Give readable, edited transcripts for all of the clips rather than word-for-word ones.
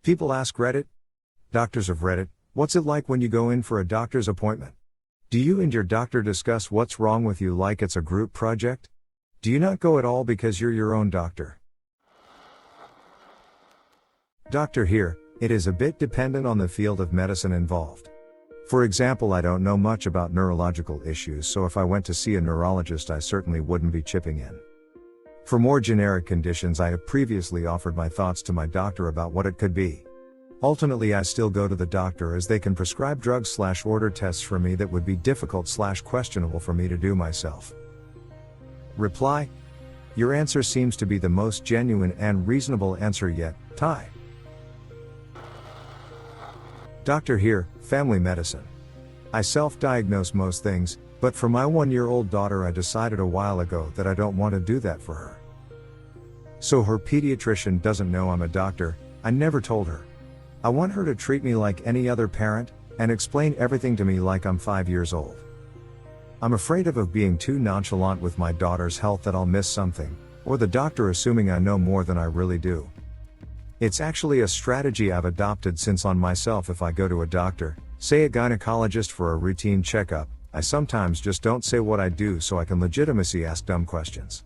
People ask Reddit. Doctors of Reddit, what's it like when you go in for a doctor's appointment? Do you and your doctor discuss what's wrong with you like it's a group project? Do you not go at all because you're your own doctor? Doctor here, it is a bit dependent on the field of medicine involved. For example, I don't know much about neurological issues, so if I went to see a neurologist I certainly wouldn't be chipping in. For more generic conditions I have previously offered my thoughts to my doctor about what it could be. Ultimately I still go to the doctor as they can prescribe drugs/order tests for me that would be difficult/questionable for me to do myself. Reply: your answer seems to be the most genuine and reasonable answer yet, Ty. Doctor here, family medicine. I self-diagnose most things, but for my 1-year-old daughter I decided a while ago that I don't want to do that for her. So her pediatrician doesn't know I'm a doctor. I never told her. I want her to treat me like any other parent, and explain everything to me like I'm 5 years old. I'm afraid of being too nonchalant with my daughter's health that I'll miss something, or the doctor assuming I know more than I really do. It's actually a strategy I've adopted since on myself. If I go to a doctor, say a gynecologist, for a routine checkup, I sometimes just don't say what I do so I can legitimately ask dumb questions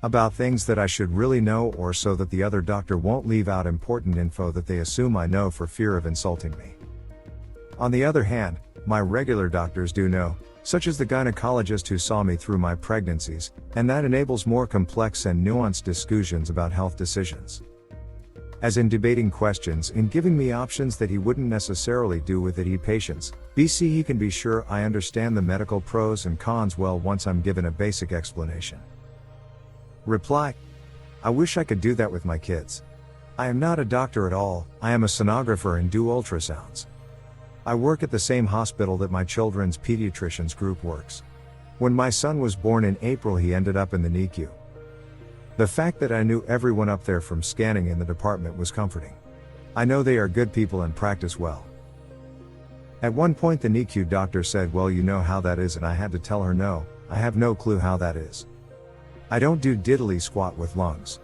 about things that I should really know, or so that the other doctor won't leave out important info that they assume I know for fear of insulting me. On the other hand, my regular doctors do know, such as the gynecologist who saw me through my pregnancies, and that enables more complex and nuanced discussions about health decisions. As in debating questions and giving me options that he wouldn't necessarily do with ED patients, BC he can be sure I understand the medical pros and cons well once I'm given a basic explanation. Reply: I wish I could do that with my kids. I am not a doctor at all, I am a sonographer and do ultrasounds. I work at the same hospital that my children's pediatricians group works. When my son was born in April he ended up in the NICU. The fact that I knew everyone up there from scanning in the department was comforting. I know they are good people and practice well. At one point the NICU doctor said, well, you know how that is, and I had to tell her no, I have no clue how that is. I don't do diddly squat with lungs.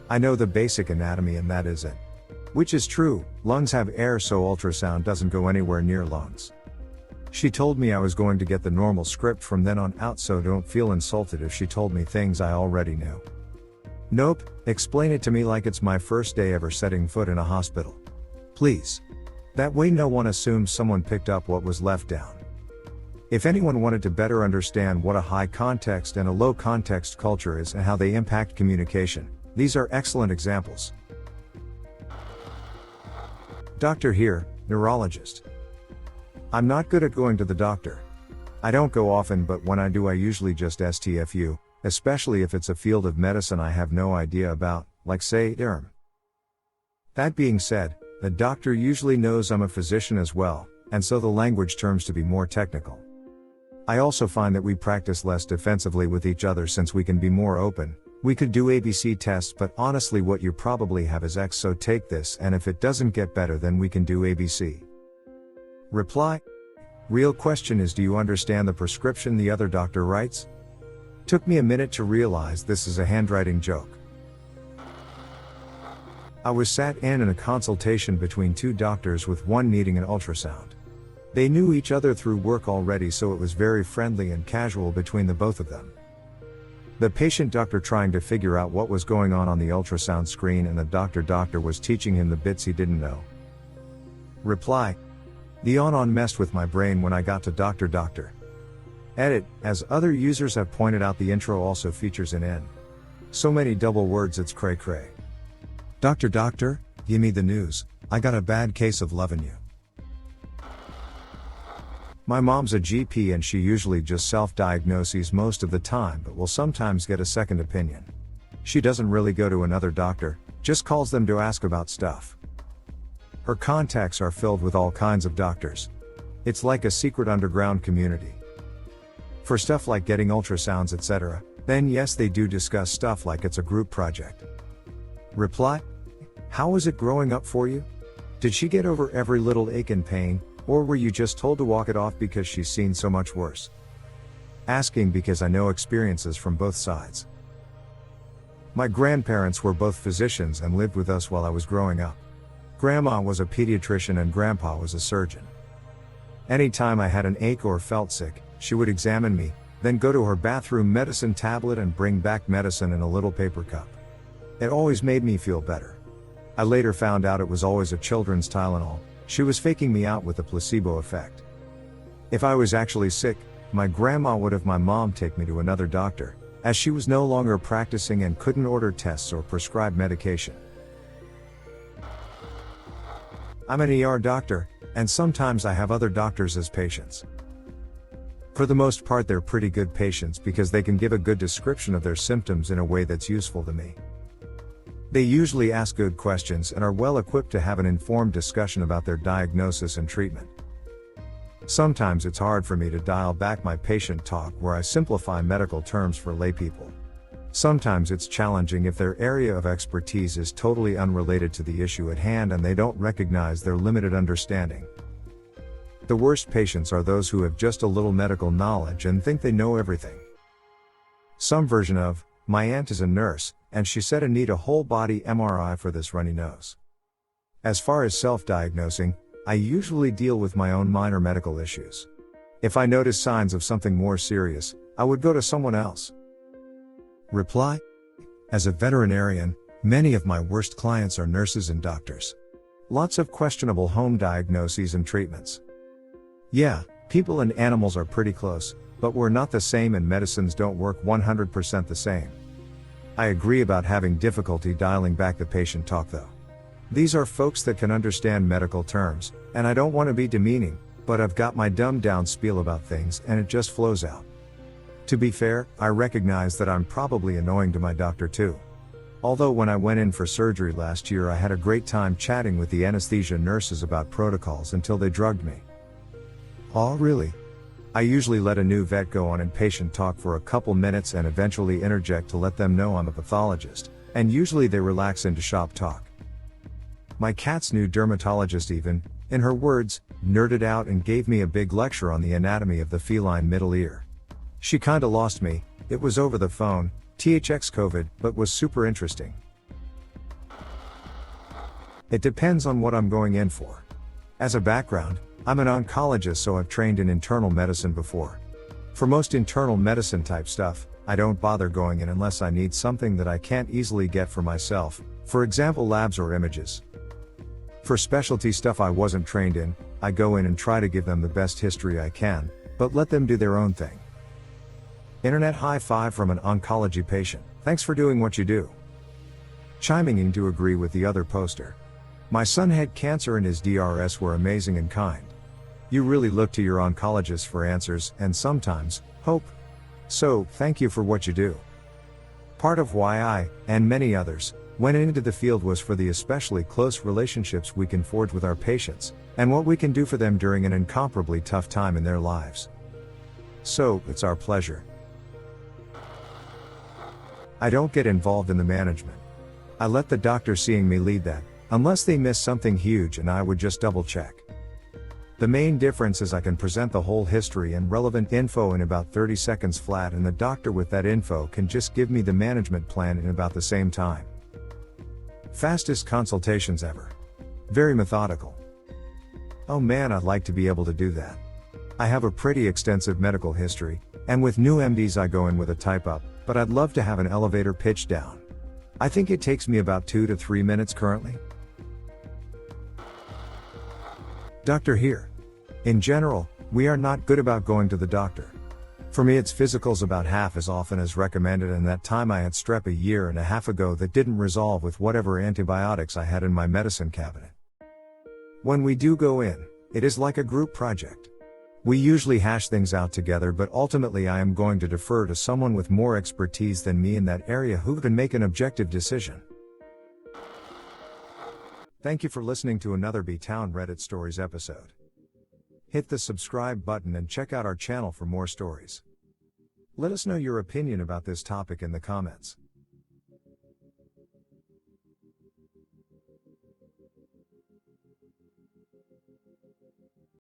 I know the basic anatomy and that is it. Which is true, lungs have air so ultrasound doesn't go anywhere near lungs. She told me I was going to get the normal script from then on out, so don't feel insulted if she told me things I already knew. Nope, explain it to me like it's my first day ever setting foot in a hospital. Please. That way no one assumes someone picked up what was left down. If anyone wanted to better understand what a high context and a low context culture is and how they impact communication, these are excellent examples. Doctor here, neurologist. I'm not good at going to the doctor. I don't go often, but when I do I usually just STFU. Especially if it's a field of medicine I have no idea about, like say, derm. That being said, the doctor usually knows I'm a physician as well, and so the language terms to be more technical. I also find that we practice less defensively with each other since we can be more open. We could do ABC tests, but honestly what you probably have is X, so take this, and if it doesn't get better then we can do ABC. Reply: real question is, do you understand the prescription the other doctor writes? Took me a minute to realize this is a handwriting joke. I was sat in a consultation between two doctors with one needing an ultrasound. They knew each other through work already, so it was very friendly and casual between the both of them. The patient doctor trying to figure out what was going on the ultrasound screen, and the doctor was teaching him the bits he didn't know. Reply: the on messed with my brain when I got to doctor. Edit: as other users have pointed out, the intro also features an N. So many double words it's cray cray. Doctor, give me the news, I got a bad case of lovin' you. My mom's a GP and she usually just self-diagnoses most of the time, but will sometimes get a second opinion. She doesn't really go to another doctor, just calls them to ask about stuff. Her contacts are filled with all kinds of doctors. It's like a secret underground community. For stuff like getting ultrasounds etc., then yes, they do discuss stuff like it's a group project. Reply: how was it growing up for you? Did she get over every little ache and pain, or were you just told to walk it off because she's seen so much worse? Asking because I know experiences from both sides. My grandparents were both physicians and lived with us while I was growing up. Grandma was a pediatrician and Grandpa was a surgeon. Anytime I had an ache or felt sick, she would examine me, then go to her bathroom medicine tablet and bring back medicine in a little paper cup. It always made me feel better. I later found out it was always a children's Tylenol. She was faking me out with the placebo effect. If I was actually sick, my grandma would have my mom take me to another doctor, as she was no longer practicing and couldn't order tests or prescribe medication. I'm an ER doctor, and sometimes I have other doctors as patients. For the most part, they're pretty good patients because they can give a good description of their symptoms in a way that's useful to me. They usually ask good questions and are well equipped to have an informed discussion about their diagnosis and treatment. Sometimes it's hard for me to dial back my patient talk where I simplify medical terms for laypeople. Sometimes it's challenging if their area of expertise is totally unrelated to the issue at hand and they don't recognize their limited understanding. The worst patients are those who have just a little medical knowledge and think they know everything. Some version of, my aunt is a nurse, and she said I need a whole body MRI for this runny nose. As far as self-diagnosing, I usually deal with my own minor medical issues. If I notice signs of something more serious, I would go to someone else. Reply: as a veterinarian, many of my worst clients are nurses and doctors. Lots of questionable home diagnoses and treatments. Yeah, people and animals are pretty close, but we're not the same and medicines don't work 100% the same. I agree about having difficulty dialing back the patient talk though. These are folks that can understand medical terms, and I don't want to be demeaning, but I've got my dumbed down spiel about things and it just flows out. To be fair, I recognize that I'm probably annoying to my doctor too. Although when I went in for surgery last year I had a great time chatting with the anesthesia nurses about protocols until they drugged me. Oh really? I usually let a new vet go on in patient talk for a couple minutes and eventually interject to let them know I'm a pathologist, and usually they relax into shop talk. My cat's new dermatologist even, in her words, nerded out and gave me a big lecture on the anatomy of the feline middle ear. She kinda lost me, it was over the phone, THX COVID, but was super interesting. It depends on what I'm going in for. As a background, I'm an oncologist, so I've trained in internal medicine before. For most internal medicine type stuff, I don't bother going in unless I need something that I can't easily get for myself, for example labs or images. For specialty stuff I wasn't trained in, I go in and try to give them the best history I can, but let them do their own thing. Internet high five from an oncology patient. Thanks for doing what you do. Chiming in to agree with the other poster. My son had cancer and his DRS were amazing and kind. You really look to your oncologist for answers and sometimes, hope. So, thank you for what you do. Part of why I, and many others, went into the field was for the especially close relationships we can forge with our patients, and what we can do for them during an incomparably tough time in their lives. So, it's our pleasure. I don't get involved in the management. I let the doctor seeing me lead that, unless they miss something huge and I would just double check. The main difference is I can present the whole history and relevant info in about 30 seconds flat, and the doctor with that info can just give me the management plan in about the same time. Fastest consultations ever. Very methodical. Oh man, I'd like to be able to do that. I have a pretty extensive medical history, and with new MDs I go in with a type up, but I'd love to have an elevator pitch down. I think it takes me about 2 to 3 minutes currently. Doctor here. In general, we are not good about going to the doctor. For me it's physicals about half as often as recommended, and that time I had strep a year and a half ago that didn't resolve with whatever antibiotics I had in my medicine cabinet. When we do go in, it is like a group project. We usually hash things out together, but ultimately I am going to defer to someone with more expertise than me in that area who can make an objective decision. Thank you for listening to another B-Town Reddit Stories episode. Hit the subscribe button and check out our channel for more stories. Let us know your opinion about this topic in the comments.